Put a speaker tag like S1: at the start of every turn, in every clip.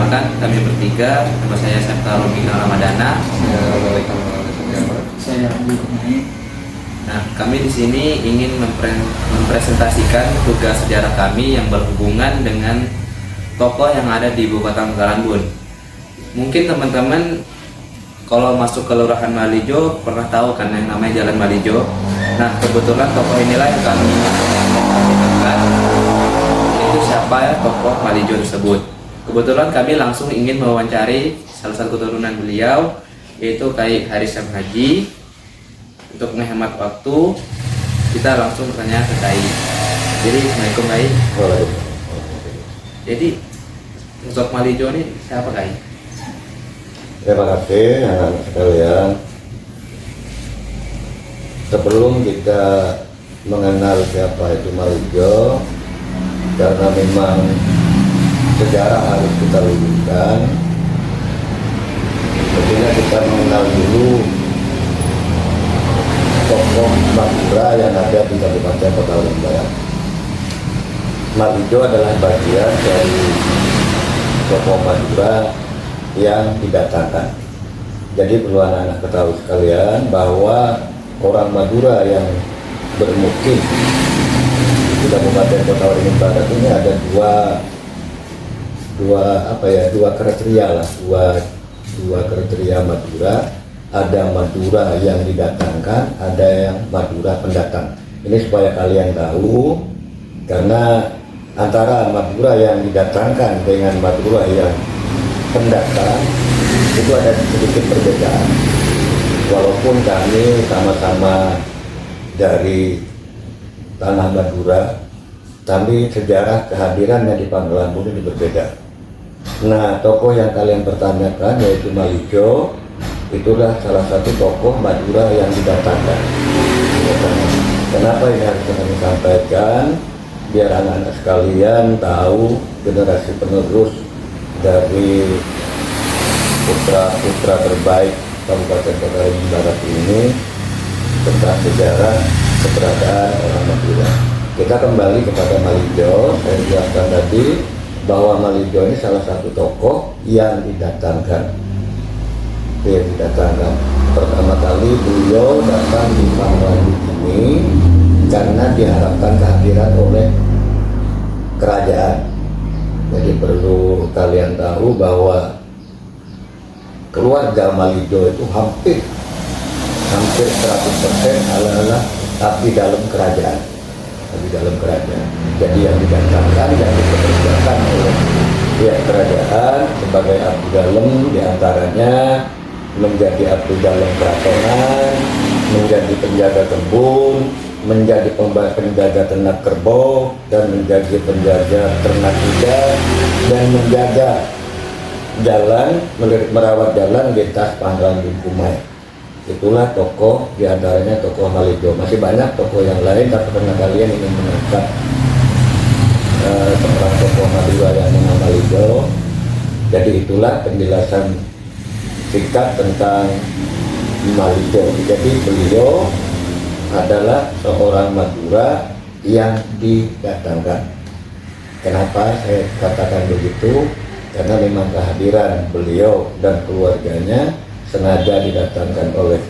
S1: perkenalkan, kami bertiga, nama saya Septa Romina Ramadana.
S2: Saya Abdul Kurnia.
S1: Nah, kami di sini ingin mempresentasikan tugas sejarah kami yang berhubungan dengan tokoh yang ada di Ibu Kota Bangkalan Bun. Mungkin teman-teman kalau masuk ke Kelurahan Malijo pernah tahu kan yang namanya Jalan Malijo. Nah, kebetulan tokoh inilah yang kami kenalkan. Itu siapa ya tokoh Malijo tersebut? Kebetulan kami langsung ingin mewawancari salah satu keturunan beliau, yaitu Kiai Haris M. Haji. Untuk menghemat waktu, kita langsung bertanya ke Kiai. Jadi, Assalamualaikum Kiai. Jadi, sosok Malijo ini siapa Kiai?
S3: Terima kasih anak-anak sekalian. Sebelum kita mengenal siapa itu Malijo, karena memang sejarah harus kita luruskan, tentunya kita mengenal dulu tokoh Madura yang ada di Kabupaten Pekalongan Barat. Malijo adalah bagian dari tokoh Madura yang didatangkan. Jadi perlu anak-anak ketahui sekalian bahwa orang Madura yang bermukim di Kabupaten Pekalongan Barat ini ada dua kriteria lah, dua kriteria Madura. Ada Madura yang didatangkan, ada yang Madura pendatang. Ini supaya kalian tahu, karena antara Madura yang didatangkan dengan Madura yang pendatang itu ada sedikit perbedaan. Walaupun kami sama-sama dari tanah Madura, tapi sejarah kehadirannya di Pangkalan Bun ini berbeda. Nah, tokoh yang kalian pertanyakan yaitu Malijo, itulah salah satu tokoh Madura yang didatangkan. Kenapa ini harus kami sampaikan? Biar anak-anak sekalian tahu, generasi penerus dari putra-putra terbaik Kabupaten Pekalongan Barat ini tentang sejarah keberadaan orang Madura. Kita kembali kepada Malijo. Saya jelaskan tadi bahwa Malijo ini salah satu tokoh yang didatangkan. Pertama kali beliau datang di Pangkalan ini karena diharapkan kehadiran oleh kerajaan. Jadi perlu kalian tahu bahwa keluarga Malijo itu hampir 100% adalah abdi dalam kerajaan. Jadi yang didatangkan, yang dipekerjakan oleh pihak kerajaan sebagai abdi dalam, diantaranya menjadi abdi dalam keratonan, menjadi penjaga kebun, menjadi penjaga ternak kerbau, dan menjadi penjaga ternak kuda, dan menjaga jalan, merawat jalan di atas Pangkalan Bun Kumai. Itulah tokoh, diantaranya tokoh Malijo. Masih banyak tokoh yang lain, tapi karena kalian ingin mengangkat seorang tokoh Madura yang nama Malijo, jadi itulah penjelasan singkat tentang Malijo. Jadi beliau adalah seorang Madura yang didatangkan. Kenapa saya katakan begitu? Karena memang kehadiran beliau dan keluarganya sengaja didatangkan oleh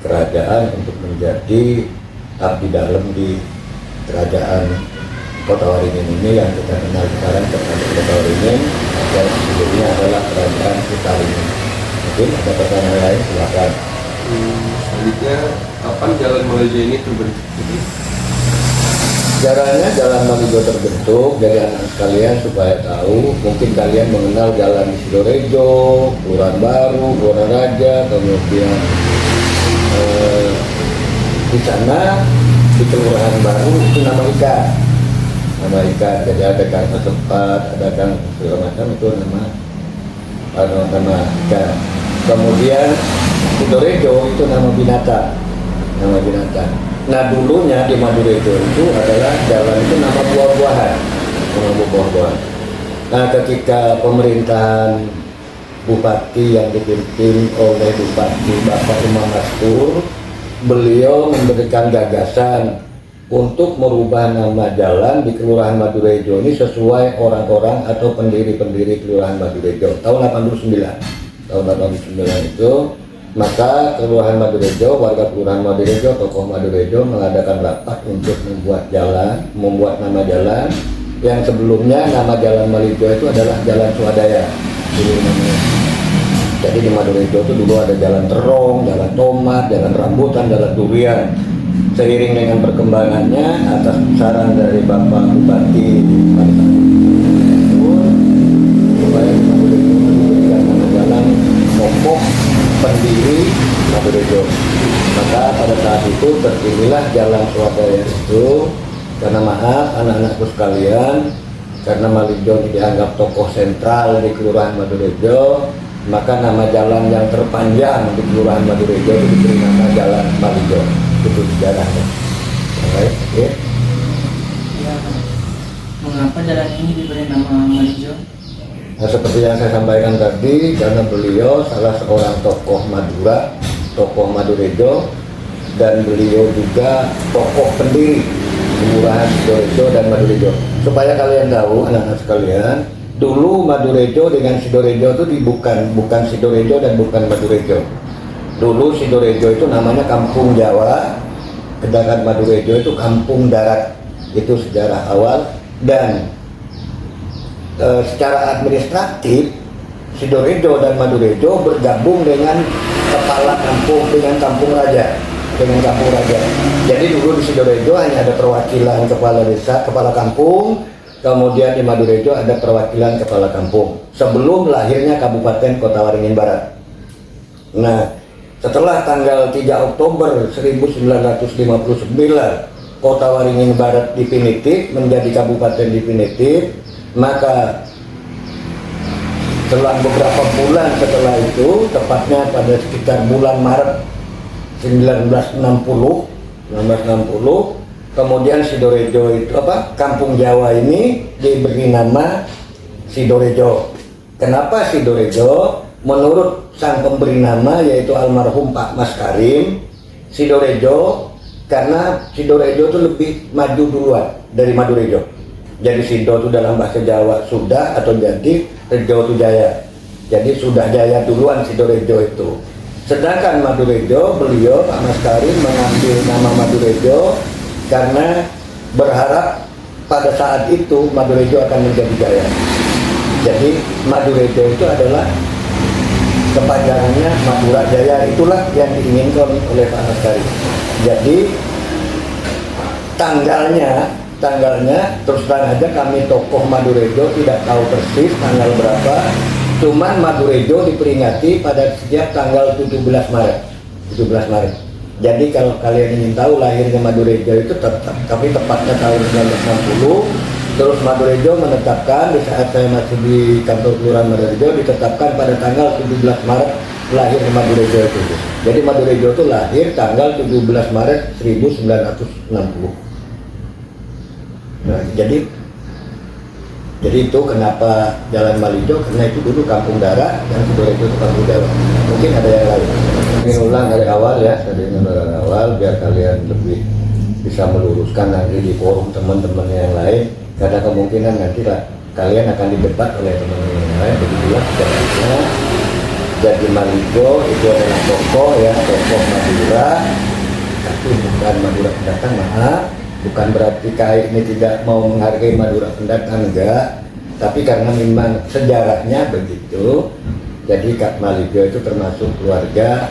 S3: kerajaan untuk menjadi abdi dalam di kerajaan Kota Waringin ini yang kita kenal sekarang sebagai Kota Waringin, dan sebelumnya adalah kerajaan Citarum. Mungkin ada pertanyaan lain, silakan.
S4: Selanjutnya, kapan Jalan Malijo ini terbentuk?
S3: Caranya Jalan Malijo terbentuk, jadi anak sekalian supaya tahu, mungkin kalian mengenal Jalan di Sidorejo, Kelurahan Baru, Kelurahan Raja, kemudian di sana di Kelurahan Baru itu nama ikan, jadi ada Kang Setempat, ada Kang segala macam, itu nama ikan. Kemudian Sidorejo itu nama binatang. Nah dulunya di Madurejo itu adalah jalan itu nama buah-buahan. Nah ketika pemerintahan Bupati yang dipimpin oleh Bupati Bapak Imam Mastur, beliau memberikan gagasan untuk merubah nama jalan di Kelurahan Madurejo ini sesuai orang-orang atau pendiri-pendiri Kelurahan Madurejo tahun 89. Tahun 89 itu maka Kelurahan Madurejo, warga Kelurahan Madurejo, tokoh Madurejo mengadakan rapat untuk membuat jalan, membuat nama jalan yang sebelumnya nama Jalan Malijo itu adalah Jalan Swadaya dulu namanya. Jadi di Madurejo itu dulu ada Jalan Terong, Jalan Tomat, Jalan Rambutan, Jalan Durian. Seiring dengan perkembangannya atas saran dari Bapak Bupati supaya Madurejo diberikan nama jalan tokoh pendiri Madurejo. Maka pada saat itu terpilihlah Jalan Swadaya itu, karena maaf anak-anakku sekalian, karena Malijo dianggap tokoh sentral di Kelurahan Madurejo, maka nama jalan yang terpanjang di Kelurahan Madurejo itu diberi nama Jalan Malijo. Itu sejarahnya. Baik, oke.
S2: Ya, mengapa jalan ini diberi nama Malijo?
S3: Nah, seperti yang saya sampaikan tadi, karena beliau salah seorang tokoh Madura, tokoh Madurejo, dan beliau juga tokoh pendiri Kelurahan Sidorejo dan Madurejo. Supaya kalian tahu, anak-anak sekalian, dulu Madurejo dengan Sidorejo itu bukan Sidorejo dan bukan Madurejo. Dulu Sidorejo itu namanya Kampung Jawa, sedangkan Madurejo itu Kampung Darat. Itu sejarah awal. Dan secara administratif Sidorejo dan Madurejo bergabung dengan kepala kampung, dengan kampung raja, Jadi dulu di Sidorejo hanya ada perwakilan kepala desa, kepala kampung. Kemudian di Madurejo ada perwakilan kepala kampung sebelum lahirnya Kabupaten Kota Waringin Barat. Nah, setelah tanggal 3 Oktober 1959 Kota Waringin Barat definitif menjadi kabupaten definitif, maka setelah beberapa bulan setelah itu, tepatnya pada sekitar bulan Maret 1960, kemudian Sidorejo itu Kampung Jawa ini diberi nama Sidorejo. Kenapa Sidorejo? Menurut sang pemberi nama yaitu almarhum Pak Mas Karim, Sidorejo karena Sidorejo itu lebih maju duluan dari Madurejo. Jadi Sido itu dalam bahasa Jawa sudah atau jadi, Rejo itu jaya. Jadi sudah jaya duluan Sidorejo itu. Sedangkan Madurejo, beliau Pak Mas Karim mengambil nama Madurejo karena berharap pada saat itu Madurejo akan menjadi jaya. Jadi Madurejo itu adalah kepanjangannya Madura Jaya, itulah yang diinginkan oleh Pak Mas Karim. Jadi tanggalnya terus terang aja kami tokoh Madurejo tidak tahu persis tanggal berapa, cuman Madurejo diperingati pada setiap tanggal 17 Maret. Jadi kalau kalian ingin tahu lahirnya Madurejo itu tapi tepatnya tahun 1960. Terus Madurejo menetapkan di saat saya masih di kantor Kelurahan Madurejo ditetapkan pada tanggal 17 Maret lahir Madurejo itu. Jadi Madurejo itu lahir tanggal 17 Maret 1960. Nah, jadi itu kenapa Jalan Malijo, karena itu dulu Kampung Darat dan Sidorejo itu Kampung Jawa. Mungkin ada yang lain. Ini ulang dari awal ya, biar kalian lebih bisa meluruskan nanti di forum teman-teman yang lain. Karena kemungkinan nanti kalian akan didebat oleh teman-teman yang lain. Begitulah sejarahnya. Jadi Malijo itu adalah tokoh Madura, tapi bukan Madura pendatang, maaf. Bukan berarti KAI ini tidak mau menghargai Madura pendatang, enggak. Tapi karena memang sejarahnya begitu. Jadi Kak Malijo itu termasuk keluarga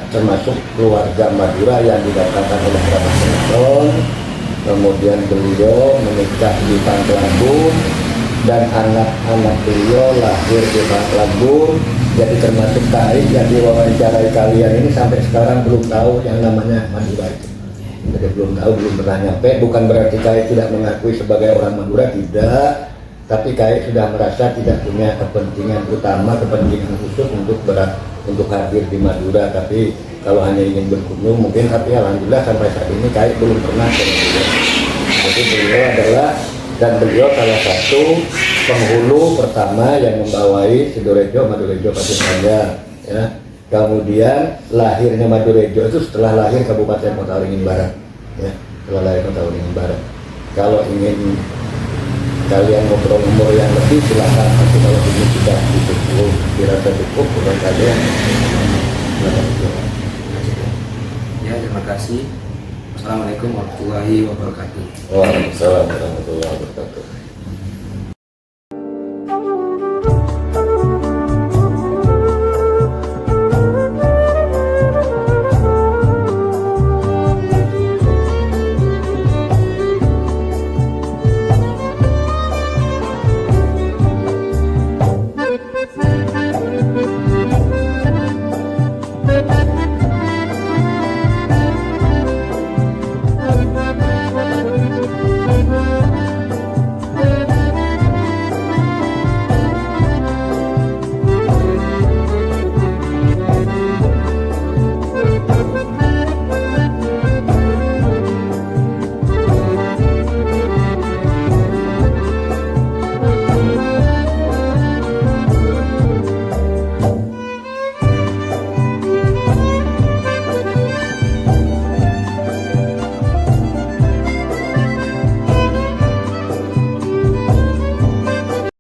S3: Madura yang didatangkan oleh Kerabat Keraton. Kemudian beliau menikah di Pangkelambun dan anak-anak beliau lahir di Pangkelambun. Jadi termasuk KAI yang diwawancarai kalian ini sampai sekarang belum tahu yang namanya Madura itu. Jadi belum tahu, belum pernah nyampe. Bukan berarti KAI tidak mengakui sebagai orang Madura, tidak. Tapi KAI sudah merasa tidak punya kepentingan utama, kepentingan khusus untuk hadir di Madura. Tapi kalau hanya ingin berkunjung mungkin, tapi alhamdulillah sampai saat ini KAI belum pernah ke Madura. Jadi beliau salah satu penghulu pertama yang membawai Sidorejo, Madurejo, Pasir Panjang, ya. Kemudian lahirnya Madurejo itu setelah lahir Kabupaten Kota Waringin Barat, ya, setelah lahir Kota Waringin Barat. Kalau ingin kalian ngobrol umur yang lebih silakan, tapi kalau ini sudah cukup, dirasa cukup, bukan kalian silakan.
S1: Ya, terima kasih. Assalamualaikum warahmatullahi wabarakatuh.
S3: Waalaikumsalam warahmatullahi wabarakatuh.